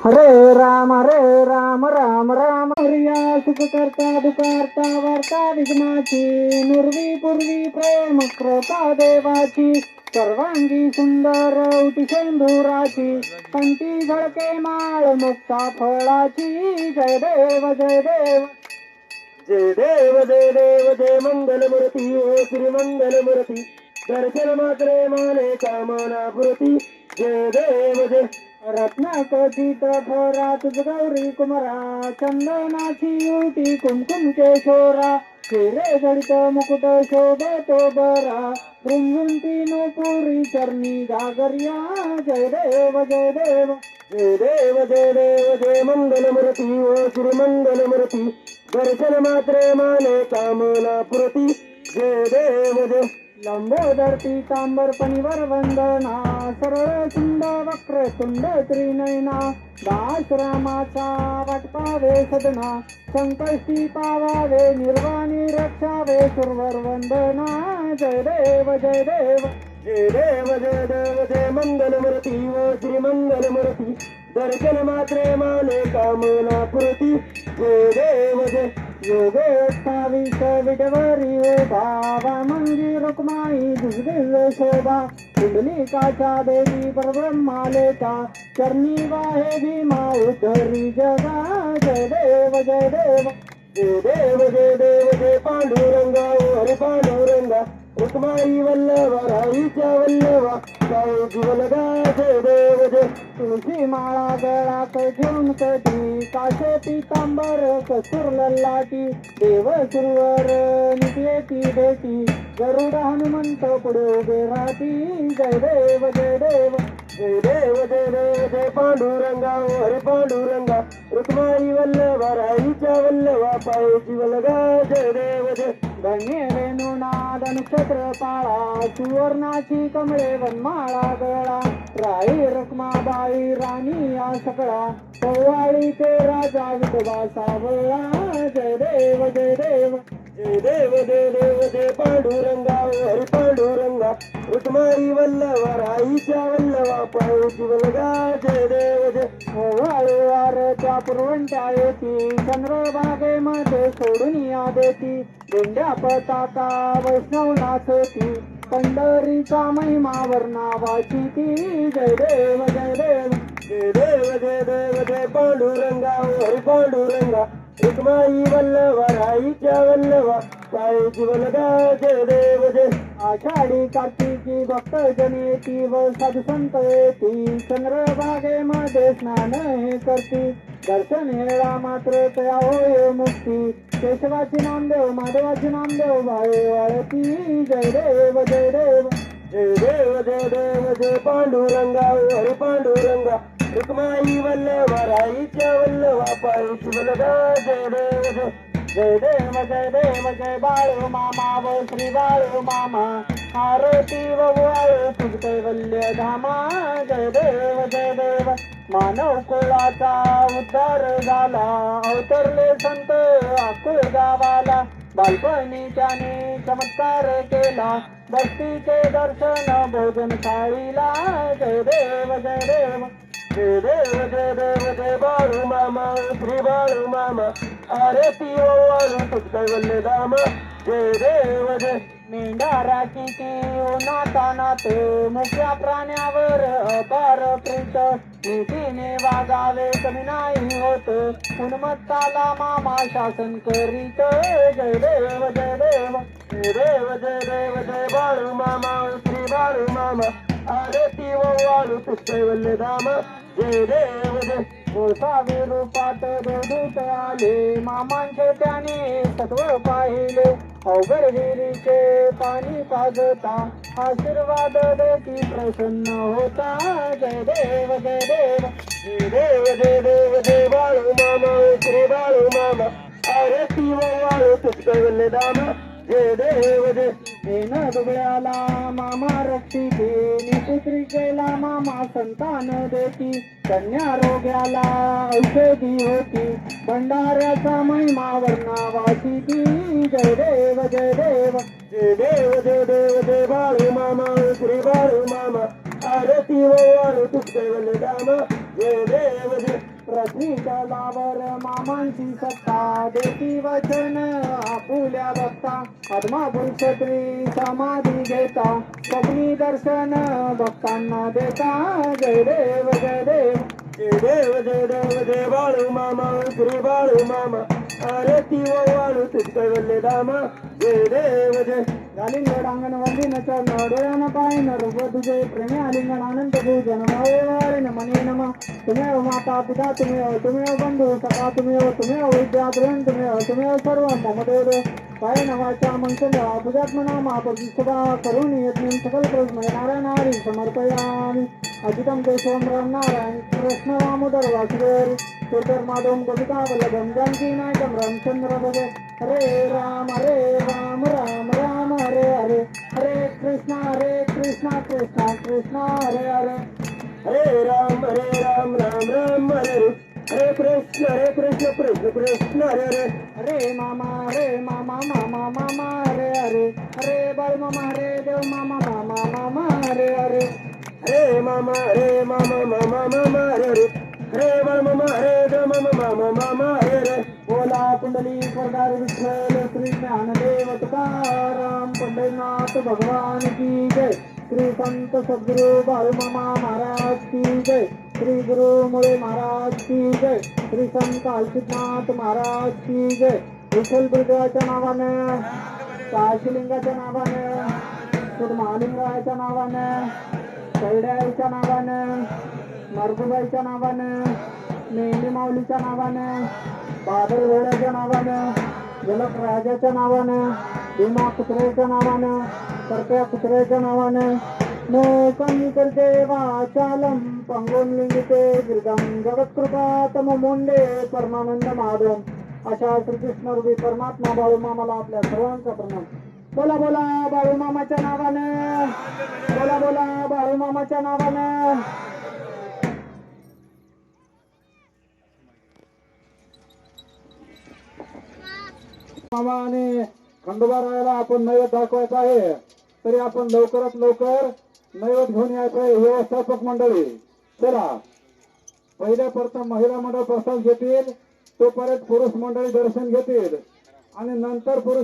हरे राम राम राम हरिया सुख करता दुकारता वार्ता विघ्नाची नुरवी पूर्वी प्रेम कृपा देवाची सर्वांगी सुंदर उटी सिंधुराची कंठी झळके माळ मुक्ता फळाची जय देव जय देव जय देव जय देव जय मंगलमूर्ती ओ श्री मंगलमूर्ती दर्शन मात्रे माने कामना पुरती जय देव जय रत्नाकथित थोरात गौरी कुमारा चंदनाची उटी कुमकुम केशोरा हिरे जडित मुकुट शोभतो बरा रुंजुंती पुरी चरणी गागरिया जय देव जय देव जय देव जय देव जय मंगलमूर्ती ओ श्री मंगलमूर्ती दर्शन मात्रे माने कामना पुरती जय देव जय लंबोदर पीतांबर पनिवर वंदना सरळ सुंद वक्र तुंड त्रिनयना दासरामाचा वाटपावे सदना संकष्टी पावावे निर्वाणी रक्षावे सुरवर वंदना जय देव जय देव जय देव जय देव जय मंगलमूर्ती ओ श्री मंगलमूर्ती दर्शन मात्रे माने कामना पुरती जय देव जय योग 28 विटवरी उभा मंगी रुक्माई दुर्दिल शोभा कुंडलिकाच्या देवी परब्रह्मालेचा चरणी वाहे भीमा उद्धरी जगा जय देव जय देव जय देव जय देव जय पांडुरंगा हरे पांडुरंगा रुक्माई वल्लभा राईच्या वल्लभा काय जीवलगा जय देव जय तुळशी माळा गळात घेऊन कधी काशे पीतांबर कसूर ललाटी देव सुरवर नित्येती भेटी गरुड हनुमंत पुढे उभे राहती जय देव जय देव जय देव जय देव जय पांडुरंगा हरे पांडुरंगा रुक्माई वल्लभा राईच्या वल्लभा पाय जीवलगा जय देव जय धन्य रेणुनाद नक्षत्र पाळा सुवर्णाची कमळे वनमाळा गळा राई रखमाबाई राणी या सकळा पौवाळी ते राजा विधवा सावळा जय देव जय देव जय देव जय देव जय पांडुरंगा हरे पांडुरंगा रुक्माई वल्लभा राईच्या वल्लभा पाय जीवलगा जय देव जय वाळूवार त्या पुरवंट्या येती चंद्रभागेमध्ये सोडून या देती दिंड्या पताका वैष्णव नाचती पंढरीचा महिमा वर्णावाची ती जय देव जय देव जय देव जय देव जय पांडुरंगा हरे पांडुरंगा रुक्माई वल्लभा राईच्या वल्लभा पाय जीवलगा जय देव जय आषाढी कार्तिकी भक्त जनेती व साधू संत येती चंद्रभागेमध्ये स्नान हे करती दर्शन हेळा मात्र तया होय मुक्ती केशवाची नामदेव माधवाची नामदेव भावे वाळती जय देव जय देव जय देव जय देव जय पांडुरंगा हरे पांडुरंगा रुक्माई वल्लभा राईच्या वल्लभा पाय जीवलगा जय देव जय जय देव जय बाळू मामा व श्री बाळू मामा आरती व वाळू तुझ कैवल्य धामा जय देव मानव कुळाचा उद्धार झाला अवतरले संत आकुळ गावाला बालपणी त्याने चमत्कार केला भक्तीचे दर्शन भोजन थाळीला जय देव जय देव जय देव जय देव जय बाळू मामा श्री बाळू मामा आरती वाळू तुझ कैवल्य धाम जय देव जय मेंढा राखीचे नाता नाते मुख्या प्राण्यावर अपार प्रीत नीतीने वागावे कमी नाही होत उन्मत्ताला मामा शासन करीत जय देव जय देव जय देव जय देव जय बाळू मामा श्री बाळू मामा आरती वाळू तुझ कैवल्य धाम जय देव जय गोसावी रूपात देवदूत आले मामांचे त्याने तत्व पाहिले अवघड विहिरीचे पाणी पाजता आशीर्वाद देती प्रसन्न होता जय देव जय देव जय देव जय देव जय बाळू मामा श्री बाळू मामा आरती वाळू तुझ कैवल्य धाम जय देव जय हेन दुबळ्याला मामा रक्षिते निपुत्रिकेला मामा संतान देती कन्या रोग्याला औषधी होती भंडाऱ्याचा महिमा वर्णावाची ती जय देव जय देव जय देव जय देव जय बाळू मामा श्री बाळू मामा आरती वाळू तुझ कैवल्य धाम जय देव जय पृथ्वी तलावर मामांची सत्ता देती वचन आपुल्या भक्ता पद्मापूर क्षत्री समाधी घेता स्वप्नी दर्शन भक्तांना देता जय देव जय देव जय देव जय बाळू मामा श्री बाळू मामा आरती वाळू तुझ कैवल्य धामा जय देव जय गालिंगड अंगण वंदिन चरण डोळ्यान पायन रूप तुझे प्रेमे आलिंगन आनंद पूजन भावेवारिन मने नम तुम्हेव माता पिता तुम्हेव बंधू सखा तुम्हेव विद्या द्रोण तुम्हेव सर्व मम देव पायन वाचा मंगल पूजात्मना महाप्रतिष्ठा करून यज्ञ सकल प्रश्न नारायण हरी समर्पयामि अजितं केशवं नारायण कृष्ण दामोदर वासुदेव सुंदर माधव गोपिका वल्लभं जानकी नायकं रामचंद्र भजे हरे राम राम राम हरे हरे हरे कृष्णा कृष्णा कृष्णा हरे हरे हरे राम राम राम हरे हरे हरे कृष्ण कृष्ण कृष्ण हरे हरे हरे मामा मामा हरे हरे हरे बाळ मामा हरे देव मामा हरे हरे हरे मामा मामा हरे हरे हरे बाळ मामा हरे देव मामा हरे हरे बोला कुंडली सरदार विठ्ठल श्री ज्ञानदेव तुकाराम पंढरीनाथ भगवान की जय श्री संत सद्गुरु बाळूमामा महाराज की जय श्री गुरु मुळे महाराज की जय श्री संत अलसिद्धनाथ महाराज की जय विठ्ठल गुरुदेवाच्या नावानं काशीलिंगाच्या नावानं सुरमहालिंगाच्या नावानं कैड्याच्या नावानं मरगुबाईच्या नावानं मेंढी माऊलीच्या नावानं बादल घोड्याच्या नावानं जलक राजाच्या नावानं भीमा कुत्र्याच्या नावानं करप्या कुत्र्याच्या नावानं मोकं करते वाचालम पंगोन लिंगिते गिरगम जगत्कृपातम मुंडे परमानंद माधव अशा श्रीकृष्ण रूपी परमात्मा बाळूमामाला आपल्या सर्वांचा प्रणाम बोला बोला बाळूमामाच्या नावानं बोला बाळूमामाच्या नावानं मामाने खंडोबा रायाला आपण नैवेद्य दाखवायचा आहे तरी आपण लवकरात लवकर नैवेद्य घेऊन यायचं आहे व्यवस्थापक मंडळी चला पहिल्या प्रथम महिला मंडळ प्रसाद घेतील तोपर्यंत पुरुष मंडळी दर्शन घेतील आणि नंतर पुरुष